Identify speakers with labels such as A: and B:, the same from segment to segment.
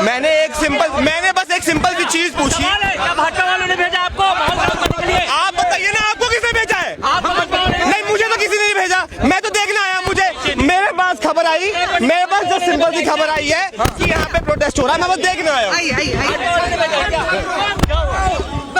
A: मैंने बस एक सिंपल सी चीज पूछी।
B: भाजपा वालों ने भेजा आपको?
A: आप बताइए ना, आपको किसने भेजा है? नहीं, मुझे तो किसी ने नहीं भेजा, मैं तो देखने आया। मेरे पास खबर आई, मेरे पास जो सिंपल सी खबर आई है कि यहाँ पे प्रोटेस्ट हो रहा है, मैं बस देखने आया।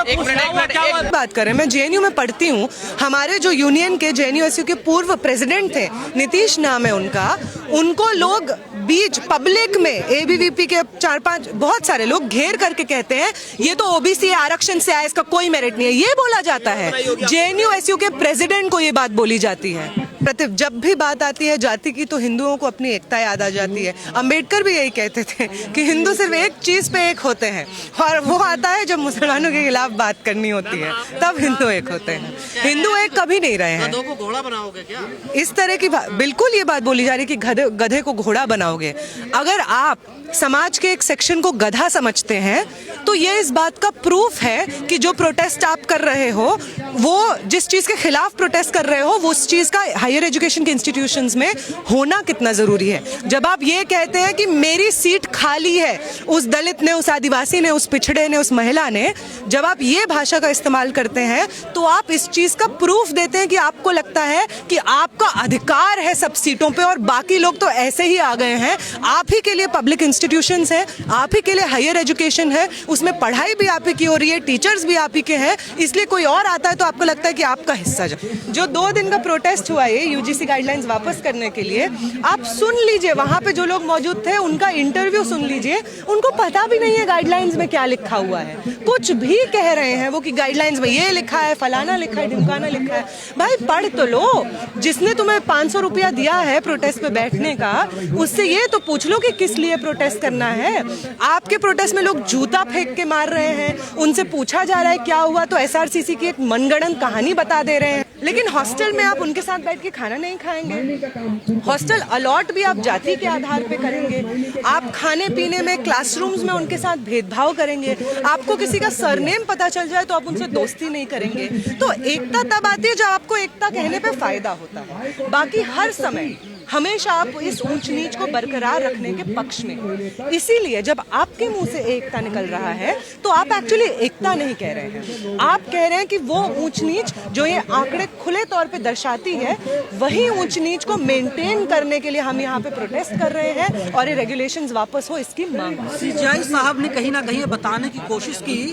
C: एक बात करें, मैं जेएनयू में पढ़ती हूँ। हमारे जो यूनियन के जेएनयूएसयू के पूर्व प्रेसिडेंट थे, नीतीश नाम है उनका, उनको लोग बीच पब्लिक में एबीवीपी के 4-5 बहुत सारे लोग घेर करके कहते हैं ये तो ओबीसी आरक्षण से आया, इसका कोई मेरिट नहीं है, ये बोला जाता है। जेएनयूएसयू के प्रेसिडेंट को ये बात बोली जाती है। जब भी बात आती है जाति की तो हिंदुओं को अपनी एकता याद आ जाती है। अंबेडकर भी यही कहते थे कि हिंदू सिर्फ एक चीज पे एक होते हैं, और वो आता है जब मुसलमानों के खिलाफ बात करनी होती है, तब हिंदू एक होते हैं। हिंदू एक कभी नहीं रहे हैं।
B: गधों को घोड़ा बनाओगे क्या?
C: इस तरह की बिल्कुल ये बात बोली जा रही है कि गधे को घोड़ा बनाओगे। अगर आप समाज के एक सेक्शन को गधा समझते हैं तो ये इस बात का प्रूफ है कि जो प्रोटेस्ट आप कर रहे हो, वो जिस चीज के खिलाफ प्रोटेस्ट कर रहे हो, वो उस चीज का हायर एजुकेशन के इंस्टीट्यूशंस में होना कितना जरूरी है। जब आप ये कहते हैं कि मेरी सीट खाली है, उस दलित ने, उस आदिवासी ने, उस पिछड़े ने, उस महिला ने, जब आप ये भाषा का इस्तेमाल करते हैं तो आप इस चीज का प्रूफ देते हैं कि आपको लगता है कि आपका अधिकार है सब सीटों पे और बाकी लोग तो ऐसे ही आ गए हैं। आप ही के लिए पब्लिक इंस्टीट्यूशंस है, आप ही के लिए हायर एजुकेशन है, उसमें पढ़ाई भी आप ही की हो रही है, टीचर्स भी आप ही के हैं, इसलिए कोई और आता है तो आपको लगता है कि आपका हिस्सा जो 2 दिन का प्रोटेस्ट हुआ है यूजीसी गाइडलाइंस वापस करने के लिए, आप सुन लीजिए, वहां पे जो लोग मौजूद थे उनका इंटरव्यू सुन लीजिए। उनको पता भी नहीं है गाइडलाइंस में क्या लिखा हुआ है, कुछ भी कह रहे हैं वो कि गाइडलाइंस में ये लिखा है, फलाना लिखा है, ढिमकाना लिखा है। भाई पढ़ तो लो। जिसने तुम्हें 500 रुपया दिया है प्रोटेस्ट पे बैठने का, उससे ये तो पूछ लो कि किस लिए प्रोटेस्ट करना है। आपके प्रोटेस्ट में लोग जूता फेंक के मार रहे हैं, उनसे पूछा जा रहा है क्या हुआ तो एसआरसीसी की एक मनगढ़ंत कहानी बता दे रहे हैं। लेकिन हॉस्टल में आप उनके साथ बैठ के खाना नहीं खाएंगे। हॉस्टल अलॉट भी आप जाति के आधार पे करेंगे। आप खाने पीने में, क्लासरूम्स में उनके साथ भेदभाव करेंगे। आपको किसी का सरनेम पता चल जाए तो आप उनसे दोस्ती नहीं करेंगे। तो एकता तब आती है जब आपको एकता कहने पे फायदा होता है। बाकी हर समय हमेशा आप इस ऊंच नीच को बरकरार रखने के पक्ष में। इसीलिए जब आपके मुंह से एकता निकल रहा है तो आप एक्चुअली एकता नहीं कह रहे हैं, आप कह रहे हैं कि वो ऊंच नीच जो ये आंकड़े खुले तौर पे दर्शाती है, वही ऊंच नीच को मेंटेन करने के लिए हम यहाँ पे प्रोटेस्ट कर रहे हैं और ये रेगुलेशंस वापस हो इसकी मांग।
B: सीजेआई साहब ने कहीं ना कहीं बताने की कोशिश की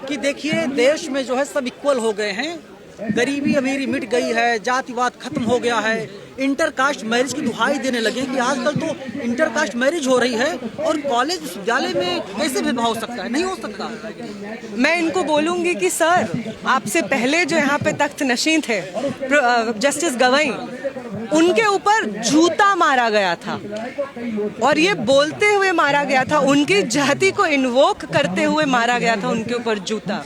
B: कि देखिए देश में जो है सब इक्वल हो गए हैं, गरीबी अमीरी मिट गई है, जातिवाद खत्म हो गया है, इंटरकास्ट मैरिज की दुहाई देने लगे कि आजकल तो इंटरकास्ट मैरिज हो रही है और कॉलेज विश्वविद्यालय में कैसे भेदभाव हो सकता है? नहीं हो सकता।
C: मैं इनको बोलूंगी कि सर, आपसे पहले जो यहाँ पे तख्त नशीं थे जस्टिस गवई, उनके ऊपर जूता मारा गया था और ये बोलते हुए मारा गया था, उनकी जाति को इन्वोक करते हुए मारा गया था उनके ऊपर जूता।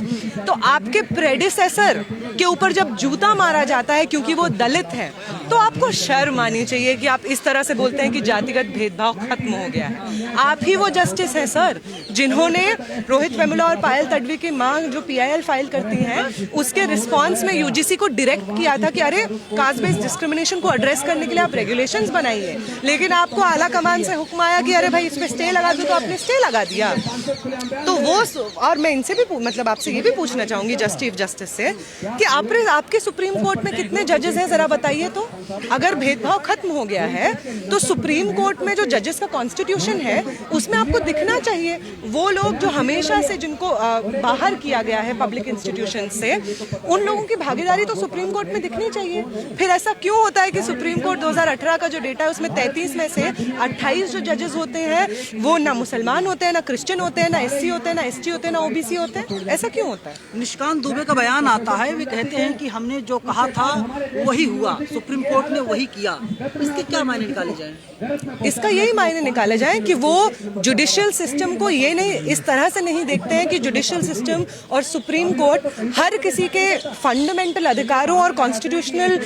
C: तो आपके प्रेडिसेसर के ऊपर जब जूता मारा जाता है क्योंकि वो दलित है, तो आपको शर्म आनी चाहिए कि आप इस तरह से बोलते हैं कि जातिगत भेदभाव खत्म हो गया है। आप ही वो जस्टिस हैं सर जिन्होंने रोहित वेमुला और पायल तडवी की मांग जो पीआईएल फाइल करती है उसके रिस्पॉन्स में यूजीसी को डायरेक्ट किया था कि अरे कास्ट बेस्ड डिस्क्रिमिनेशन को एड्रेस करने के लिए आप रेगुलेशंस बनाइए। लेकिन आपको आला कमान से हुक्म आया कि अरे भाई इस पे स्टे लगा दो, तो आपने स्टे लगा दिया। तो वो, और मैं इनसे भी मतलब आपसे ये भी पूछना चाहूंगी चीफ जस्टिस से कि आपके सुप्रीम कोर्ट में कितने जजेस हैं जरा बताइए। तो अगर भेदभाव खत्म हो गया है तो सुप्रीम कोर्ट में जो जजेस का कॉन्स्टिट्यूशन है उसमें आपको दिखना चाहिए वो लोग जो हमेशा से जिनको बाहर किया गया है पब्लिक इंस्टीट्यूशन से, उन लोगों की भागीदारी तो सुप्रीम कोर्ट में दिखनी चाहिए। फिर ऐसा क्यों होता है कि सुप्रीम कोर्ट 2018 का जो डेटा है उसमें 33 में से 28 जो जजेस होते हैं वो ना मुसलमान होते हैं, ना क्रिश्चियन होते हैं, ना एससी होते हैं, ना एसटी होते हैं, ना ओबीसी होते हैं? ऐसा क्यों होता है?
B: निशिकांत दुबे का बयान आता है, वे कहते हैं कि हमने जो कहा था वही हुआ, सुप्रीम कोर्ट ने वही किया। इसके क्या मायने निकाले जाएं?
C: इसका यही मायने निकाले जाएं कि वो जुडिशियल सिस्टम को ये नहीं, इस तरह से नहीं देखते हैं कि जुडिशियल सिस्टम और सुप्रीम कोर्ट हर किसी के फंडामेंटल अधिकारों और कॉन्स्टिट्यूशनल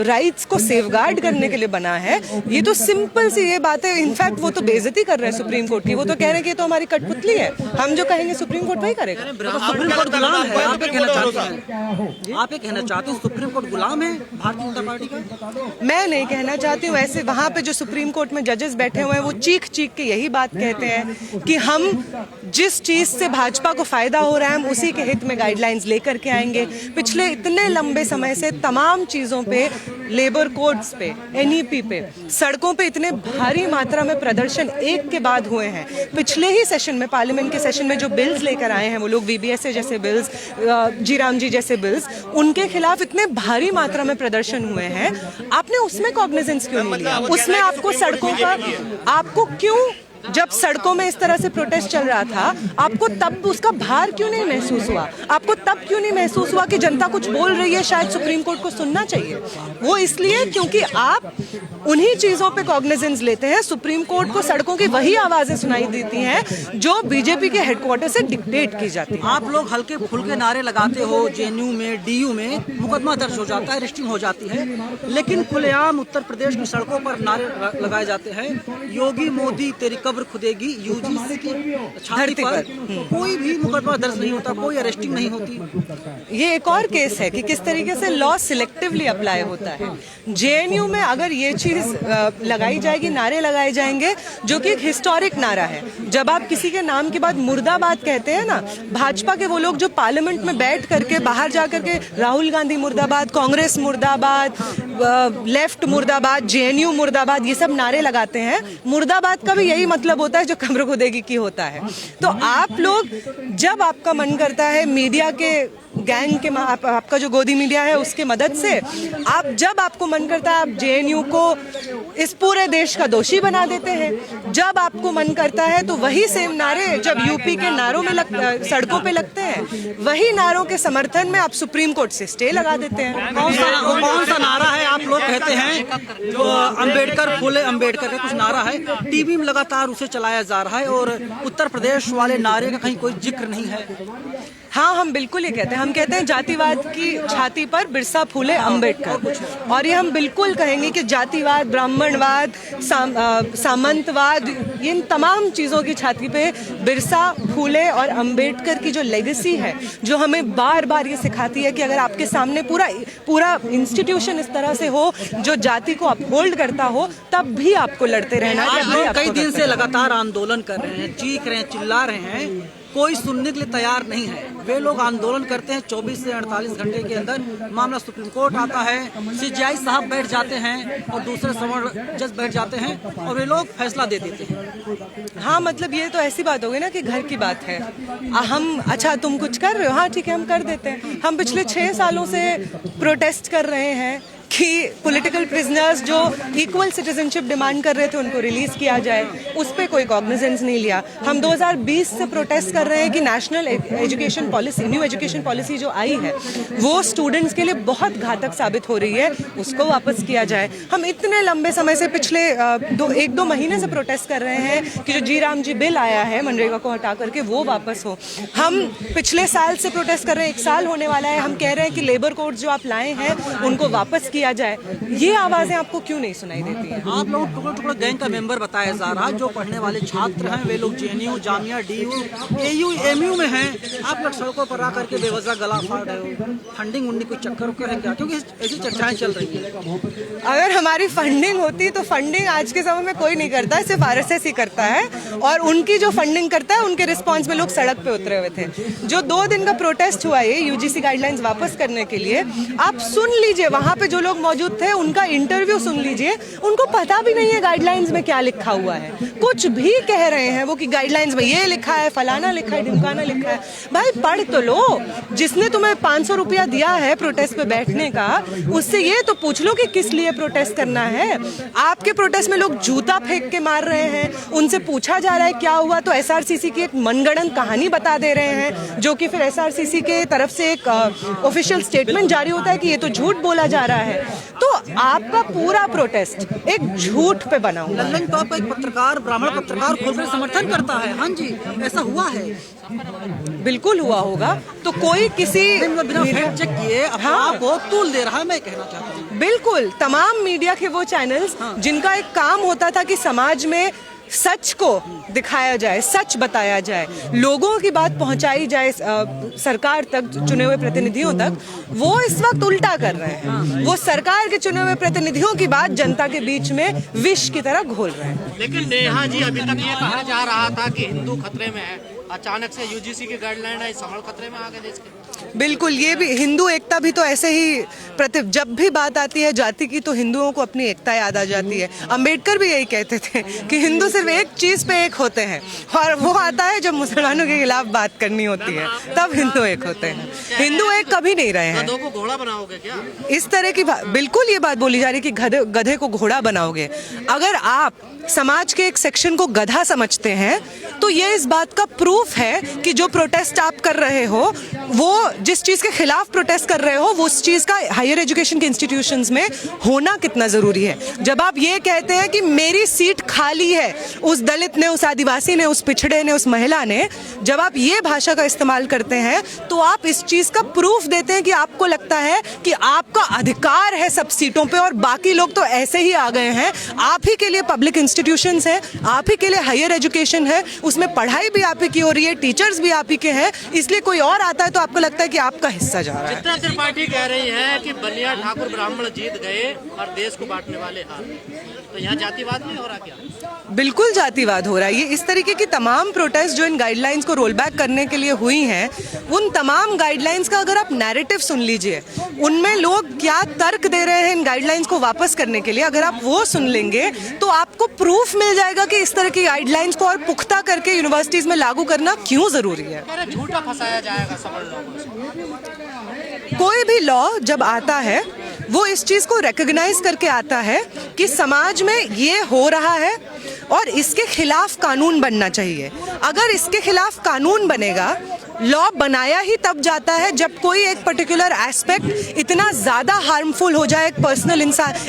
C: राइट्स को सेफगार्ड गार्ड करने के लिए बना है। ये तो सिंपल सी ये बात है। इनफैक्ट वो तो बेइज्जती कर रहे हैं सुप्रीम कोर्ट की। वो तो कह रहे हैं कि ये तो हमारी कठपुतली है, हम जो कहेंगे सुप्रीम कोर्ट वही करेगा।
B: सुप्रीम कोर्ट गुलाम है, आप ये कहना चाहते हैं? आप ये कहना चाहते हैं सुप्रीम कोर्ट गुलाम है भारतीय जनता पार्टी का?
C: मैं नहीं कहना चाहती हूँ ऐसे। वहाँ पे जो सुप्रीम कोर्ट में जजेस बैठे हुए हैं वो चीख चीख के यही बात कहते हैं कि हम जिस चीज से भाजपा को फायदा हो रहा है हम उसी के हित में गाइडलाइंस लेकर के आएंगे। पिछले इतने लंबे समय से तमाम चीजों पे, लेबर कोड्स पे, एनईपी पे, सड़कों पे इतने भारी मात्रा में प्रदर्शन एक के बाद हुए हैं। पिछले ही सेशन में, पार्लियामेंट के सेशन में जो बिल्स लेकर आए हैं वो लोग, वीबीएसए जैसे बिल्स, जी राम जी जैसे बिल्स, उनके खिलाफ इतने भारी मात्रा में प्रदर्शन हुए हैं। आपने उसमें कॉग्निजेंस क्यों नहीं लिया? उसमें आपको सड़कों का, आपको क्यों, जब सड़कों में इस तरह से प्रोटेस्ट चल रहा था, आपको तब उसका भार क्यों नहीं महसूस हुआ? आपको तब क्यों नहीं महसूस हुआ कि जनता कुछ बोल रही है, शायद सुप्रीम कोर्ट को सुनना चाहिए? वो इसलिए क्योंकि आप उन्हीं चीजों पे कॉग्निजेंस लेते हैं। सुप्रीम कोर्ट को सड़कों की वही आवाजें सुनाई देती हैं जो बीजेपी के हेडक्वार्टर से डिक्टेट की जाती है।
B: आप लोग हल्के फुल्के नारे लगाते हो, जेएनयू में, डीयू में मुकदमा दर्ज हो जाता है, रेस्टिंग हो जाती है, लेकिन खुलेआम उत्तर प्रदेश की सड़कों पर नारे लगाए जाते हैं, योगी मोदी तेरी कब्र खुदेगी, यूजीसी की छाती पर कोई भी मुकदमा दर्ज नहीं होता, कोई अरेस्टिंग नहीं होती।
C: ये एक और केस है कि किस तरीके से लॉ सिलेक्टिवली अप्लाई होता है। जेएनयू में अगर ये चीज लगाई जाएगी, नारे लगाए जाएंगे, जो कि एक हिस्टोरिक नारा है। जब आप किसी के नाम के बाद मुर्दाबाद कहते हैं ना, भाजपा के वो लोग जो पार्लियामेंट में बैठ करके, बाहर जाकर के राहुल गांधी मुर्दाबाद, कांग्रेस मुर्दाबाद, लेफ्ट मुर्दाबाद, जेएनयू मुर्दाबाद, ये सब नारे लगाते हैं। मुर्दाबाद का भी यही मतलब होता है जो कब्र खुदेगी की होता है। तो आप लोग जब आपका मन करता है, मीडिया के गैंग के, आपका जो गोदी मीडिया है उसके मदद से, आप जब आपको मन करता है आप जेएनयू को इस पूरे देश का दोषी बना देते हैं। जब आपको मन करता है तो वही सेम नारे जब यूपी के नारों में सड़कों पे लगते हैं, वही नारों के समर्थन में आप सुप्रीम कोर्ट से स्टे लगा देते हैं।
B: कौन सा नारा है? आप लोग कहते हैं जो अंबेडकर, फूले अंबेडकर का कुछ नारा है, टीवी में लगातार उसे चलाया जा रहा है और उत्तर प्रदेश वाले नारे का कहीं कोई जिक्र नहीं है।
C: हाँ, हम बिल्कुल ये कहते हैं। हम कहते हैं जातिवाद की छाती पर बिरसा फूले अंबेडकर, और ये हम बिल्कुल कहेंगे कि जातिवाद, ब्राह्मणवाद, सामंतवाद, इन तमाम चीज़ों की छाती पे बिरसा फूले और अंबेडकर की जो लेगेसी है, जो हमें बार बार ये सिखाती है कि अगर आपके सामने पूरा इंस्टीट्यूशन इस तरह से हो जो जाति को अपहोल्ड करता हो, तब भी आपको लड़ते रहना है।
B: आप लोग कई दिन से लगातार आंदोलन कर रहे हैं, चीख रहे हैं, चिल्ला रहे हैं, कोई सुनने के लिए तैयार नहीं है। वे लोग आंदोलन करते हैं, 24 से 48 घंटे के अंदर मामला सुप्रीम कोर्ट आता है, सीजेआई साहब बैठ जाते हैं और दूसरे सवर्ण जज बैठ जाते हैं और वे लोग फैसला दे देते हैं।
C: हाँ, मतलब ये तो ऐसी बात हो गई ना कि घर की बात है। हम, अच्छा तुम कुछ कर रहे हो, हाँ ठीक है हम कर देते हैं। हम पिछले 6 सालों से प्रोटेस्ट कर रहे हैं कि पॉलिटिकल प्रिजनर्स जो इक्वल सिटीजनशिप डिमांड कर रहे थे उनको रिलीज किया जाए, उस पर कोई कॉग्निजेंस नहीं लिया। हम 2020 से प्रोटेस्ट कर रहे हैं कि national education policy, new education policy जो आई है वो स्टूडेंट्स के लिए बहुत घातक साबित हो रही है, उसको वापस किया जाए। हम इतने लंबे समय से, पिछले 1-2 महीने से प्रोटेस्ट कर रहे हैं कि जो जी राम जी बिल आया है मनरेगा को हटा करके वो वापस हो। हम पिछले साल से प्रोटेस्ट कर रहे हैं, 1 साल होने वाला है, हम कह रहे हैं कि लेबर कोड जो आप लाए हैं उनको वापस किया जाए। ये आवाजें आपको क्यों नहीं सुनाई देती हैं?
B: आप लोग टुकड़ा गैंग का मेंबर बताया जा रहा है, जो पढ़ने वाले छात्र हैं वे लोग JNU, Jamia, DU, AU, MU में हैं। आप लोग सड़कों पर आकर के बेवजह गला फाड़ रहे हो। फंडिंग उन्नी कोई चक्कर है क्या? क्योंकि ऐसी चर्चाएं चल रही है।
C: अगर हमारी फंडिंग होती तो फंडिंग आज के समय में कोई नहीं करता है, सिर्फ आरएसएस ही करता है, और उनकी जो फंडिंग करता है उनके रिस्पॉन्स में लोग सड़क पे उतरे हुए थे। जो 2 दिन का प्रोटेस्ट हुआ है यूजीसी गाइडलाइंस वापस करने के लिए, आप सुन लीजिए, वहां पे जो लोग मौजूद थे उनका इंटरव्यू सुन लीजिए। उनको पता भी नहीं है गाइडलाइंस में क्या लिखा हुआ है। कुछ भी कह रहे हैं वो कि गाइडलाइंस में ये लिखा है, फलाना लिखा है, ढिमकाना लिखा है। भाई पढ़ तो लो। जिसने तुम्हें 500 रुपया दिया है प्रोटेस्ट पे बैठने का, उससे ये तो पूछ लो कि किस लिए प्रोटेस्ट करना है। आपके प्रोटेस्ट में लोग जूता फेंक के मार रहे हैं, उनसे पूछा जा रहा है क्या हुआ तो एसआरसीसी की एक मनगढ़ंत कहानी बता दे रहे हैं, जो कि फिर एसआरसीसी के तरफ से एक ऑफिशियल स्टेटमेंट जारी होता है कि ये तो झूठ बोला जा रहा है। तो आपका पूरा प्रोटेस्ट एक झूठ पे बना हुआ है।
B: लल्लन टॉप का एक पत्रकार, ब्राह्मण पत्रकार खुलकर समर्थन करता है। हाँ जी, ऐसा हुआ है,
C: बिल्कुल हुआ होगा। तो कोई किसी
B: बिना फैक्ट चेक किए बहुत तूल दे रहा है, मैं कहना चाहता हूँ।
C: बिल्कुल तमाम मीडिया के वो चैनल्स जिनका एक काम होता था कि समाज में सच को दिखाया जाए, सच बताया जाए, लोगों की बात पहुंचाई जाए सरकार तक, चुने हुए प्रतिनिधियों तक, वो इस वक्त उल्टा कर रहे हैं। वो सरकार के चुने हुए प्रतिनिधियों की बात जनता के बीच में विष की तरह घोल रहे हैं।
D: लेकिन नेहा जी, अभी तक ये कहा जा रहा था कि हिंदू खतरे में है, अचानक से यूजीसी की गाइडलाइन आई, समझ खतरे में आ गए देश के।
C: बिल्कुल, ये भी हिंदू एकता भी तो ऐसे ही जब भी बात आती है जाति की तो हिंदुओं को अपनी एकता याद आ जाती है। अंबेडकर भी यही कहते थे कि हिंदू सिर्फ एक चीज पे एक होते हैं, और वो आता है जब मुसलमानों के खिलाफ बात करनी होती है, तब हिंदू एक होते हैं। हिंदू एक कभी नहीं रहे हैं।
D: गधों को घोड़ा बनाओगे क्या?
C: इस तरह की बिल्कुल ये बात बोली जा रही है कि गधे को घोड़ा बनाओगे। अगर आप समाज के एक सेक्शन को गधा समझते हैं तो ये इस बात का प्रूफ है कि जो प्रोटेस्ट आप कर रहे हो, वो जिस चीज के खिलाफ प्रोटेस्ट कर रहे हो, वो उस चीज का हायर एजुकेशन के इंस्टीट्यूशंस में होना कितना जरूरी है। जब आप ये कहते हैं कि मेरी सीट खाली है, उस दलित ने, उस आदिवासी ने, उस पिछड़े ने, उस महिला ने, जब आप ये भाषा का इस्तेमाल करते हैं तो आप इस चीज का प्रूफ देते हैं कि आपको लगता है कि आपका अधिकार है सब सीटों पे और बाकी लोग तो ऐसे ही आ गए हैं। आप ही के लिए पब्लिक इंस्टीट्यूशंस है, आप ही के लिए हायर एजुकेशन है, उसमें पढ़ाई भी आप ही की हो रही है, टीचर्स भी आप ही के हैं, इसलिए कोई और आता है तो आपको लगता है कि आपका हिस्सा जा रहा है।
D: चित्रा त्रिपाठी कह रही है कि बलिया ठाकुर ब्राह्मण जीत गए और देश को बांटने वाले हार। तो यहाँ जातिवाद नहीं हो रहा क्या?
C: बिल्कुल जातिवाद हो रहा है। ये इस तरीके की तमाम प्रोटेस्ट जो इन गाइडलाइंस को रोल बैक करने के लिए हुई हैं, उन तमाम गाइडलाइंस का अगर आप नैरेटिव सुन लीजिए, उनमें लोग क्या तर्क दे रहे हैं इन गाइडलाइंस को वापस करने के लिए, अगर आप वो सुन लेंगे तो आपको प्रूफ मिल जाएगा कि इस तरह की गाइडलाइंस को और पुख्ता करके यूनिवर्सिटीज में लागू करना क्यों जरूरी है।
D: झूठा फंसाया जाएगा सबल लोगों से।
C: कोई भी लॉ जब आता है वो इस चीज को रिकॉग्नाइज करके आता है कि समाज में ये हो रहा है और इसके खिलाफ कानून बनना चाहिए। अगर इसके खिलाफ कानून बनेगा, लॉ बनाया ही तब जाता है जब कोई एक पर्टिकुलर एस्पेक्ट इतना ज्यादा हार्मफुल हो जाए,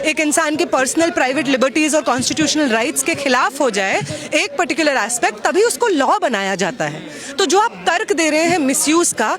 C: एक इंसान की पर्सनल प्राइवेट लिबर्टीज और कॉन्स्टिट्यूशनल राइट्स के खिलाफ हो जाए एक पर्टिकुलर एस्पेक्ट, तभी उसको लॉ बनाया जाता है। तो जो आप तर्क दे रहे हैं मिसयूज का,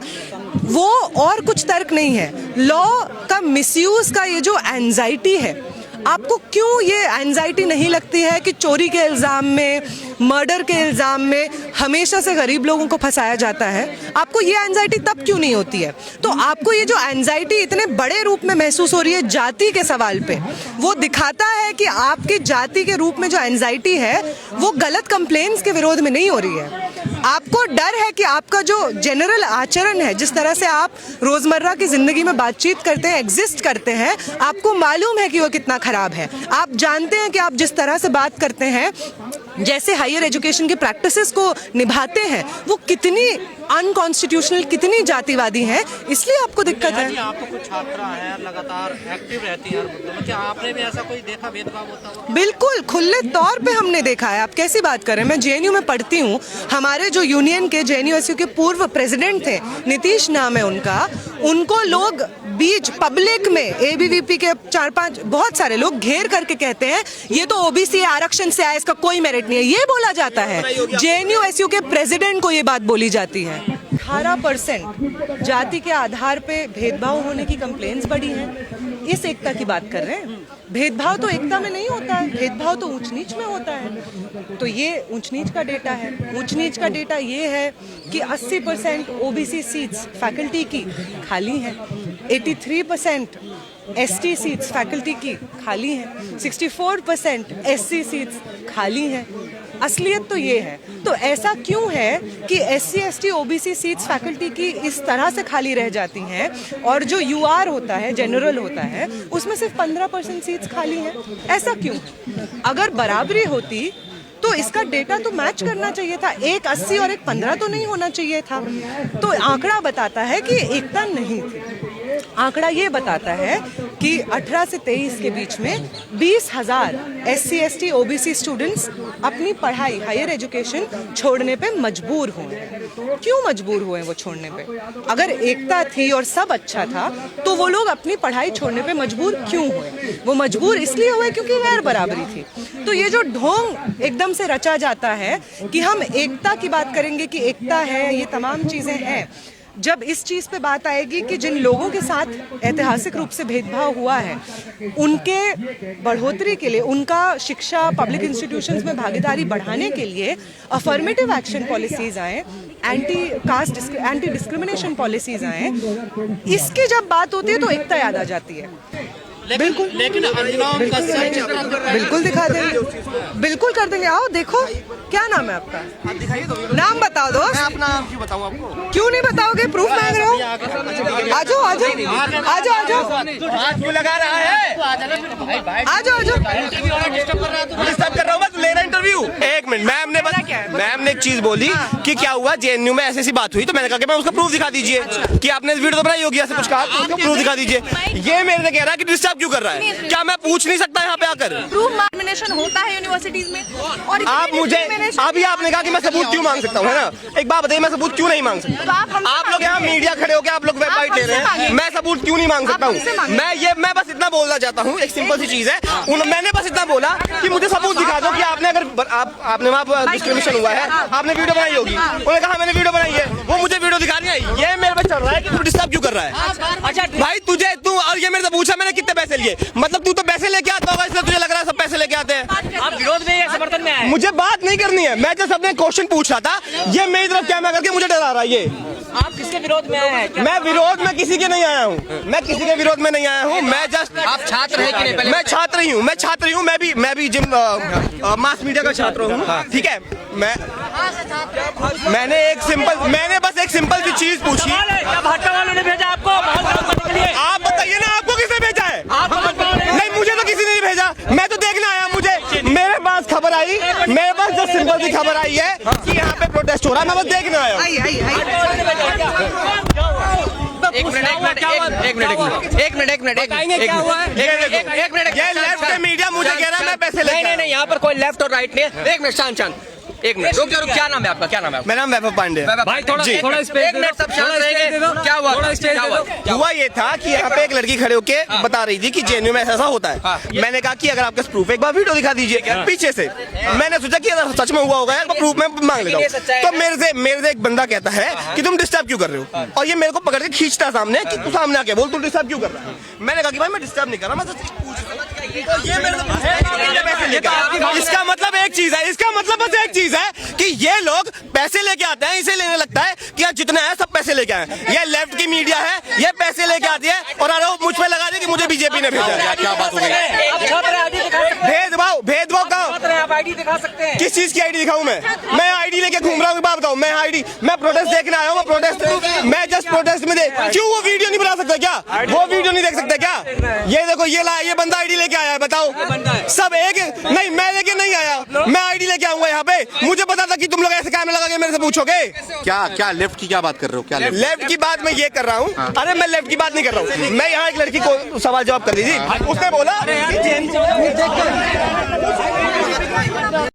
C: वो और कुछ तर्क नहीं है। लॉ का मिसयूज का ये जो एंजाइटी है, आपको क्यों ये एंजाइटी नहीं लगती है कि चोरी के इल्ज़ाम में, मर्डर के इल्ज़ाम में हमेशा से गरीब लोगों को फंसाया जाता है? आपको ये एंजाइटी तब क्यों नहीं होती है? तो आपको ये जो एंजाइटी इतने बड़े रूप में महसूस हो रही है जाति के सवाल पे, वो दिखाता है कि आपकी जाति के रूप में जो एंजाइटी है वो गलत कंप्लेंट्स के विरोध में नहीं हो रही है। आपको डर है कि आपका जो जनरल आचरण है, जिस तरह से आप रोजमर्रा की जिंदगी में बातचीत करते हैं, एग्जिस्ट करते हैं, आपको मालूम है कि वो कितना खराब है। आप जानते हैं कि आप जिस तरह से बात करते हैं, जैसे हायर एजुकेशन के प्रैक्टिसेस को निभाते हैं, वो कितनी अनकॉन्स्टिट्यूशनल, कितनी जातिवादी है, इसलिए आपको दिक्कत है।
D: आपको कुछ छात्रा है लगातार एक्टिव रहती है हर मुद्दे में, क्या आपने भी ऐसा कोई देखा भेदभाव होता हुआ?
C: बिल्कुल, खुले तौर पे हमने देखा है। आप कैसी बात कर रहे हैं? मैं जेएनयू में पढ़ती हूँ। हमारे जो यूनियन के, जेएनयू के पूर्व प्रेसिडेंट थे, नीतीश नाम है उनका, उनको लोग बीच पब्लिक में, एबीवीपी के 4-5 बहुत सारे लोग घेर करके कहते हैं ये तो ओबीसी आरक्षण से आया, इसका कोई मेरिट नहीं है, ये बोला जाता है। जेएनयू के प्रेसिडेंट को ये बात बोली जाती है। 18% जाति के आधार पे भेदभाव होने की कंप्लेंट्स बढ़ी हैं। इस एकता की बात कर रहे हैं। भेदभाव तो एकता में नहीं होता है, भेदभाव तो ऊंच नीच में होता है। तो ये ऊंच नीच का डेटा है। ऊंच नीच का डेटा ये है कि 80% ओबीसी सीट्स फैकल्टी की खाली हैं, 83% एसटी सीट्स फैकल्टी की खाली हैं, 64% एससी सीट्स खाली हैं। असलियत तो ये है। तो ऐसा क्यों है कि SC ST OBC seats faculty की इस तरह से खाली रह जाती हैं और जो यूआर होता है, जनरल होता है, उसमें सिर्फ 15% सीट्स खाली हैं? ऐसा क्यों? अगर बराबरी होती तो इसका डेटा तो मैच करना चाहिए था। एक 80 और एक 15 तो नहीं होना चाहिए था। तो आंकड़ा बताता है कि एकता नहीं थी। आंकड़ा ये बताता है कि 18 से 23 के बीच में 20,000 एससी एसटी ओबीसी स्टूडेंट्स अपनी पढ़ाई, हायर एजुकेशन छोड़ने पे मजबूर हुए। क्यों मजबूर हुए वो छोड़ने पे? अगर एकता थी और सब अच्छा था तो वो लोग अपनी पढ़ाई छोड़ने पे मजबूर क्यों हुए? वो मजबूर इसलिए हुए क्योंकि गैर बराबरी थी। तो ये जो ढोंग एकदम से रचा जाता है कि हम एकता की बात करेंगे कि एकता है, ये तमाम चीजें हैं, जब इस चीज पे बात आएगी कि जिन लोगों के साथ ऐतिहासिक रूप से भेदभाव हुआ है उनके बढ़ोतरी के लिए, उनका शिक्षा पब्लिक इंस्टीट्यूशंस में भागीदारी बढ़ाने के लिए अफर्मेटिव एक्शन पॉलिसीज आए, एंटी डिस्क्रिमिनेशन पॉलिसीज आए, इसकी जब बात होती है तो एकता याद आ जाती है। बिल्कुल,
D: लेकिन अंजनाओं का सच
C: बिल्कुल दिखा देंगे, बिल्कुल कर देंगे। आओ देखो, क्या नाम है आपका? नाम बताओ दोस्त।
A: मैं अपना नाम क्यों बताऊं आपको?
C: क्यों नहीं बताओगे? प्रूफ मांग रहे हो? आजो आजो आजो आजो
A: हाथ क्यों लगा रहा है?
C: आजो आजो।
A: डिस्टर्ब कर रहा हूँ मैं, ले रहा इंटरव्यू। एक मिनट, मैम ने एक चीज बोली कि क्या हुआ जेएनयू में ऐसी बात हुई, तो मैंने कहा कि मैं उसका प्रूफ दिखा दीजिए कि आपने वीडियो तो बनाई होगी, ऐसे कुछ कहा, तो उसका प्रूफ दिखा दीजिए। ये मेरे से कह रहा है कि डिस्टर्ब क्यों कर रहा है? क्या मैं पूछ नहीं सकता यहाँ पे आकर?
E: प्रूफ नॉमिनेशन होता है यूनिवर्सिटीज में, और
A: आप मुझे अभी आपने कहा कि मैं सबूत क्यों मांग सकता हूँ, है ना? एक बात बताइए, मैं सबूत क्यों नहीं मांग सकता? आप लोग यहाँ मीडिया खड़े होकर आप लोग वेबसाइट ले रहे हैं, मैं सबूत क्यों नहीं मांग सकता हूँ? मैं बस इतना बोलना चाहता हूँ, एक सिंपल सी चीज है। मैंने बस इतना बोला कि मुझे सबूत दिखा दो कि आपने अगर आपने वहाँ डिस्क्रिमिनेशन हुआ है, आपने वीडियो बनाई होगी। उन्होंने कहा मैंने वीडियो बनाई है, वो मुझे वीडियो दिखा रही है। ये मेरे पे चल रहा है कि तू डिस्टर्ब क्यों कर रहा है?
D: अच्छा
A: भाई तुझे तू और ये मेरे से पूछा मैंने कितने पैसे लिए, मतलब तू तो पैसे लेके आता होगा, इसलिए तुझे लग रहा है सब पैसे लेके आते हैं।
D: आप विरोध में या समर्थन में आए?
A: मुझे बात नहीं करनी है, मैं जब अपने क्वेश्चन पूछ रहा था, ये मेरी तरफ कैमरा करके मुझे डरा रहा है। ये
D: आप किसके विरोध में आए हैं?
A: मैं विरोध में किसी के नहीं आया हूँ, मैं किसी के विरोध में नहीं आया हूँ। मैं जस्ट, आप छात्र हैं कि नहीं? मैं छात्र ही हूँ, मैं भी जिम मास मीडिया का छात्र हूँ, ठीक है। मैंने बस एक सिंपल सी चीज पूछी।
D: क्या भाजपा वालों ने भेजा आपको माहौल खराब करने के लिए?
A: आप बताइए ना, आपको किसने भेजा है? नहीं, मुझे तो किसी ने नहीं भेजा, मैं तो देखने आया। मेरे पास खबर आई, मेरे पास जो सिंपल सी खबर आई है कि यहाँ पे प्रोटेस्ट हो रहा है, मैं बस देखने आया हूँ। ये लेफ्ट के मीडिया मुझे कह रहा है मैं पैसे लेके
F: नहीं, यहाँ पर कोई लेफ्ट और राइट नहीं है। एक मिनट शांत, एक मिनट रुक जाओ। क्या नाम है आपका? क्या नाम है?
A: मेरा नाम वैभव पांडे।
F: भाई थोड़ा स्पेस। एक मिनट सब शांत रहेंगे। क्या हुआ?
A: हुआ ये था कि यहाँ पे एक लड़की खड़े होके बता रही थी कि जेएनयू में ऐसा होता है। मैंने कहा कि अगर आपके प्रूफ, एक बार वीडियो दिखा दीजिए पीछे से। मैंने सोचा कि अगर सच में हुआ होगा तो प्रूफ मैं मांग लेता हूँ। तो मेरे से एक बंदा कहता है कि तुम डिस्टर्ब क्यों कर रहे हो, और ये मेरे को पकड़ के खींचता सामने कि तू सामने आके बोल, तू डिस्टर्ब क्यों कर रहा है? मैंने कहा कि भाई मैं डिस्टर्ब नहीं कर रहा, मैं तो पूछ रहा हूं। ये मेरे इसका मतलब एक चीज है, इसका मतलब बस एक चीज है कि ये लोग पैसे लेके आते हैं, इसे लेने लगता है कि यार जितने हैं सब पैसे लेके आए। ये लेफ्ट की मीडिया है, ये पैसे लेके आती है और आरोप मुझ पे लगा दे कि मुझे बीजेपी ने भेजा है। क्या बात हो गई? भेदभाव का
F: आप आईडी दिखा सकते हैं?
A: किस चीज की आईडी दिखाऊं मैं आईडी लेके घूम रहा हूँ? बात बताऊं, मैं प्रोटेस्ट देखने आया हूँ, मैं जस्ट प्रोटेस्ट में क्यों वो वीडियो नहीं बना सकता क्या? वो वीडियो नहीं देख सकते क्या? ये देखो, ये बंदा आईडी लेके आया है, बताओ सब एक नहीं, मैं लेके नहीं आया, मैं आईडी लेके आऊंगा यहाँ पे। मुझे पता था कि तुम लोग ऐसे कैमरा लगा के मेरे से पूछोगे।
G: क्या लेफ्ट की क्या बात कर रहे हो? क्या
A: लेफ्ट की बात मैं ये कर रहा हूँ? अरे मैं लेफ्ट की बात नहीं कर रहा हूँ, मैं यहाँ एक लड़की को सवाल जवाब कर रही थी, उसने बोला